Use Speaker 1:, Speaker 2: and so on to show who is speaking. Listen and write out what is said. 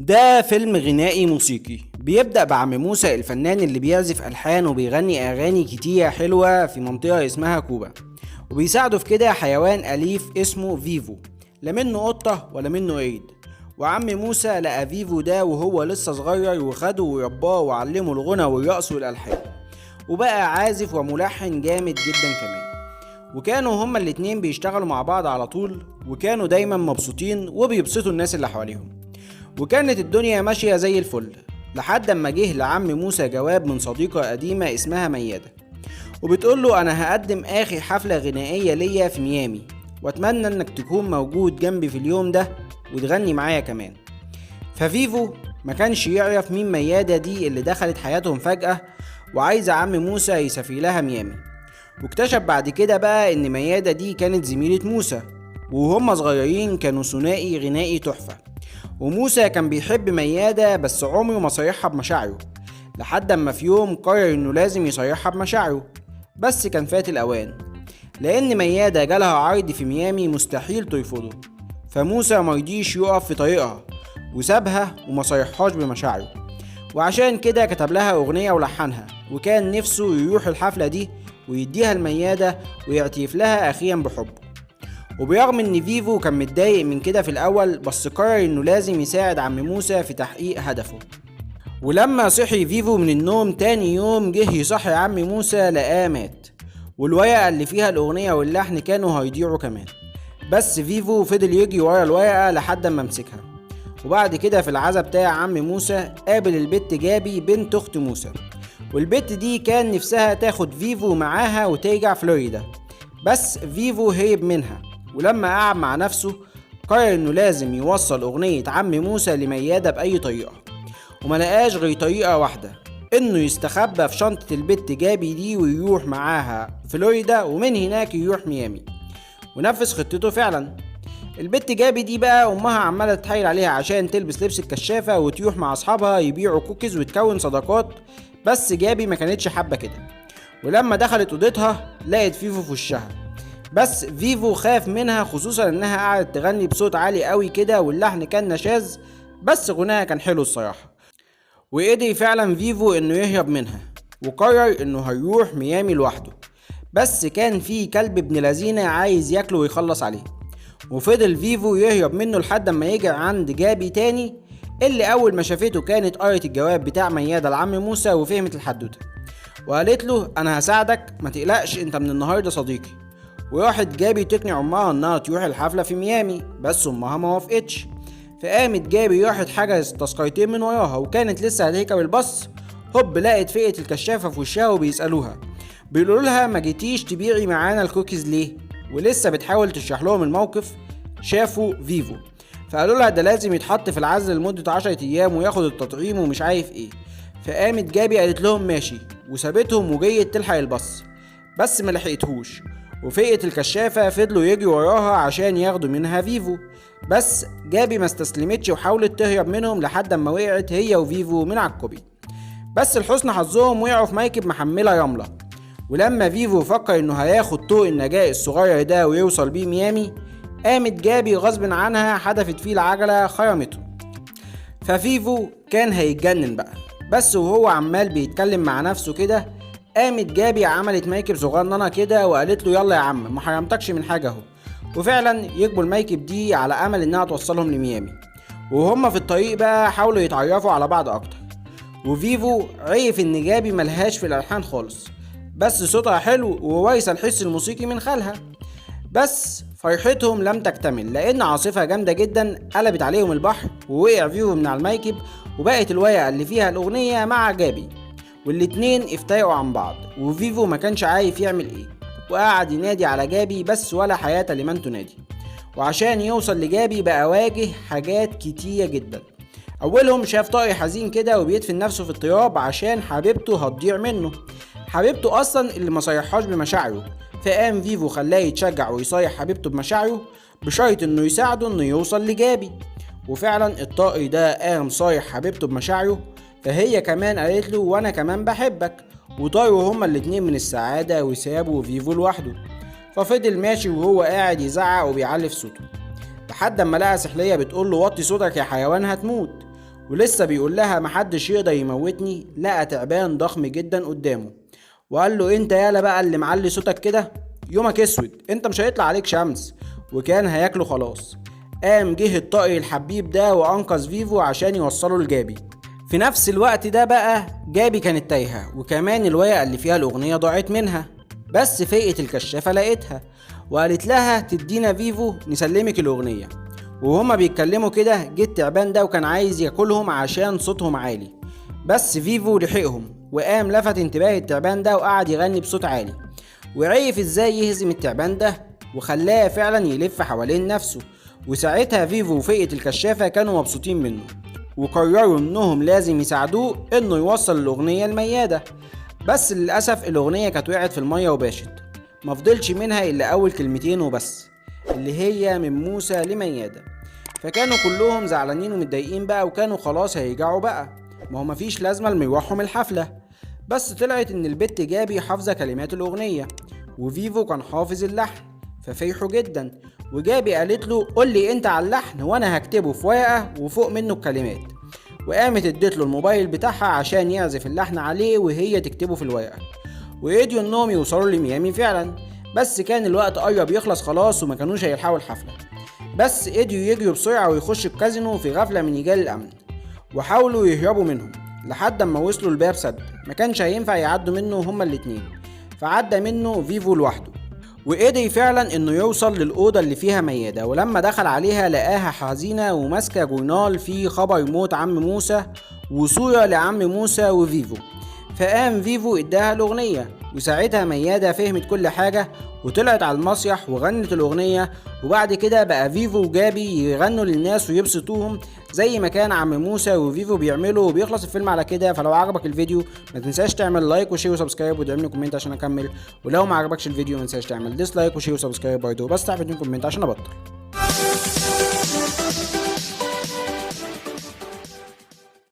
Speaker 1: ده فيلم غنائي موسيقي بيبدأ بعم موسى الفنان اللي بيعزف ألحان وبيغني أغاني كتير حلوة في منطقة اسمها كوبا، وبيساعده في كده حيوان أليف اسمه فيفو، لا منه قطة ولا منه قرد. وعم موسى لقى فيفو ده وهو لسه صغير وخده ورباه وعلمه الغنى والرقص والألحان، وبقى عازف وملحن جامد جدا كمان. وكانوا هما الاتنين بيشتغلوا مع بعض على طول، وكانوا دايما مبسوطين وبيبسطوا الناس اللي حواليهم، وكانت الدنيا ماشية زي الفل لحد اما جه لعم موسى جواب من صديقة قديمة اسمها ميادة، وبتقول له انا هقدم اخر حفلة غنائية ليا في ميامي، واتمنى انك تكون موجود جنبي في اليوم ده وتغني معايا كمان. ففيفو ما كانش يعرف مين ميادة دي اللي دخلت حياتهم فجأة وعايزة عم موسى يسافر لها ميامي. واكتشف بعد كده بقى ان ميادة دي كانت زميلة موسى، وهم صغيرين كانوا ثنائي غنائي تحفة. وموسى كان بيحب ميادة بس عمره ما صيحها بمشاعره، لحد اما في يوم قرر انه لازم يصيحها بمشاعره، بس كان فات الاوان، لان ميادة جالها عرض في ميامي مستحيل ترفضه. فموسى مرضيش يقف في طريقها وسابها وما صيحهاش بمشاعره، وعشان كده كتب لها اغنية ولحنها، وكان نفسه يروح الحفلة دي ويديها الميادة ويعترف لها اخيرا بحبه. وبرغم ان فيفو كان متضايق من كده في الاول، بس قرر انه لازم يساعد عم موسى في تحقيق هدفه. ولما صحي فيفو من النوم تاني يوم جه يصحي عم موسى لقاه مات، والورقة اللي فيها الاغنية واللحن كانوا هيضيعوا كمان. بس فيفو فضل يجري ورا الورقة لحد ما مسكها. وبعد كده في العزا بتاع عم موسى قابل البت جابي بنت اخت موسى، والبت دي كان نفسها تاخد فيفو معاها وترجع فلوريدا، بس فيفو هرب منها. ولما قعد مع نفسه قرر انه لازم يوصل اغنية عم موسى لميادة بأي طريقة، وما لقاش غير طريقة واحدة، انه يستخبى في شنطة البت جابي دي ويروح معاها فلوريدا ومن هناك يروح ميامي. ونفذ خطته فعلا. البت جابي دي بقى امها عمالة تحايل عليها عشان تلبس لبس الكشافة وتروح مع اصحابها يبيعوا كوكيز وتكون صداقات، بس جابي ما كانتش حابة كده. ولما دخلت اوضتها لقت فيفو في وشها، بس فيفو خاف منها خصوصا انها قعدت تغني بصوت عالي قوي كده واللحن كان نشاز، بس غناها كان حلو الصراحة. وقدر فعلا فيفو انه يهرب منها، وقرر انه هيروح ميامي لوحده، بس كان في كلب ابن لذينة عايز ياكله ويخلص عليه. وفضل فيفو يهرب منه لحد ما يجي عند جابي تاني، اللي اول ما شافته كانت قرت الجواب بتاع ميادة لعم موسى وفهمت الحدوتة، وقالت له انا هساعدك ما تقلقش انت من النهارده صديقي. وراحت جابي تقنع امها انها تروح الحفله في ميامي، بس امها ما وافقتش. فقامت جابي راحت حجزت تذكرتين من وراها، وكانت لسه هتركب الباص هوب لقت فئه الكشافه في وشها وبيسالوها، بيقولوا لها ما جيتيش تبيعي معانا الكوكيز ليه؟ ولسه بتحاول تشرح لهم الموقف شافوا فيفو، فقالوا لها ده لازم يتحط في العزل لمده 10 ايام وياخد التطعيم ومش عارف ايه. فقامت جابي قالت لهم ماشي، وسابتهم وجيت تلحق الباص، بس ما لحقتهوش. وفئة الكشافة فضلوا يجروا وراها عشان ياخدوا منها فيفو، بس جابي ما استسلمتش وحاولت تهرب منهم لحد ما وقعت هي وفيفو من على الكوبري. بس لحسن حظهم وقعوا في مركب محملة رملة. ولما فيفو فكر انه هياخد طوق النجاة الصغير ده ويوصل بيه ميامي، قامت جابي غصب عنها حدفت فيه العجلة خرمته. ففيفو كان هيتجنن بقى، بس وهو عمال بيتكلم مع نفسه كده قامت جابي عملت مركب صغننه كده وقالت له يلا يا عم ما حرمتكش من حاجه اهو. وفعلا يجبوا المركب دي على امل انها توصلهم لميامي. وهم في الطريق بقى حاولوا يتعرفوا على بعض اكتر، وفيفو عرف ان جابي ملهاش في الالحان خالص، بس صوتها حلو ووايسه الحس الموسيقي من خالها. بس فرحتهم لم تكتمل لان عاصفه جامده جدا قلبت عليهم البحر ووقع فيهم من على المركب، وبقت الورقه اللي فيها الاغنيه مع جابي، والاتنين افترقوا عن بعض. وفيفو ما كانش عارف يعمل ايه، وقعد ينادي على جابي بس ولا حياة لمن تنادي. وعشان يوصل لجابي بقى واجه حاجات كتيرة جدا. اولهم شاف طائر حزين كده وبيدفن نفسه في التراب عشان حبيبته هتضيع منه، حبيبته اصلا اللي ما صيحهاش بمشاعره. فقام فيفو خلاه يتشجع ويصيح حبيبته بمشاعره بشرط انه يساعده انه يوصل لجابي. وفعلا الطائر ده قام صايح حبيبته بمشاعره، فهي كمان قالت له وانا كمان بحبك، وطاروا هما الاتنين من السعادة وسابوا فيفو لوحده. ففضل ماشي وهو قاعد يزعق وبيعلي في صوته لحد اما لقى سحلية بتقول له وطي صوتك يا حيوان هتموت. ولسه بيقول لها محدش يقدر يموتني، لقى تعبان ضخم جدا قدامه وقال له انت يالا بقى اللي معلي صوتك كده، يومك اسود، انت مش هيطلع عليك شمس، وكان هياكله خلاص. قام جه الطائر الحبيب ده وانقذ فيفو عشان يوصله لجابي. في نفس الوقت ده بقى جابي كانت تايهه، وكمان الورقه اللي فيها الاغنيه ضاعت منها، بس فقت الكشافه لقيتها وقالت لها تدينا فيفو نسلمك الاغنيه. وهما بيتكلموا كده جه التعبان ده وكان عايز ياكلهم عشان صوتهم عالي، بس فيفو لحقهم وقام لفت انتباه التعبان ده وقعد يغني بصوت عالي، وعرف ازاي يهزم التعبان ده وخلاه فعلا يلف حوالين نفسه. وساعتها فيفو وفئة الكشافة كانوا مبسوطين منه وقرروا انهم لازم يساعدوه انه يوصل الاغنية الميادة. بس للأسف الاغنية كانت وقعت في المية وباشت، مفضلش منها الا اول كلمتين وبس، اللي هي من موسى لميادة. فكانوا كلهم زعلانين ومتضايقين بقى، وكانوا خلاص هيرجعوا بقى، ما هو مفيش لازمة لمروحهم الحفلة. بس طلعت ان البت جابي حافظة كلمات الاغنية وفيفو كان حافظ اللحن، ففرحوا جدا. وجابي قالت له قول لي انت على اللحن وانا هكتبه في ورقة وفوق منه الكلمات، وقامت اديت له الموبايل بتاعها عشان يعزف اللحن عليه وهي تكتبه في الورقة. وقدروا انهم يوصلوا لميامي فعلا، بس كان الوقت قرب يخلص خلاص وما كانوش هيلحقوا الحفلة. بس قدروا يجروا بسرعة ويخشوا الكازينو في غفلة من رجال الامن، وحاولوا يهربوا منهم لحد ما وصلوا الباب سد ما كانش هينفع يعدوا منه هما الاتنين، فعدى منه فيفو لوحده وقدر فعلا انه يوصل للأوضة اللي فيها ميادة. ولما دخل عليها لقاها حزينة وماسكة جورنال فيه خبر موت عم موسى وصورة لعم موسى وفيفو. فقام فيفو اداها الأغنية، وساعتها ميادة فهمت كل حاجة وطلعت على المسرح وغنت الأغنية. وبعد كده بقى فيفو وجابي يغنوا للناس ويبسطوهم زي ما كان عم موسى وفيفو بيعملوا. وبيخلص الفيلم على كده. فلو عجبك الفيديو ما تنساش تعمل لايك وشير وسبسكرايب وتعمل كومنت عشان اكمل، ولو ما عجبكش الفيديو ما تنساش تعمل ديسلايك وشير وسبسكرايب برضه، بس تعمل كومنت عشان ابطل.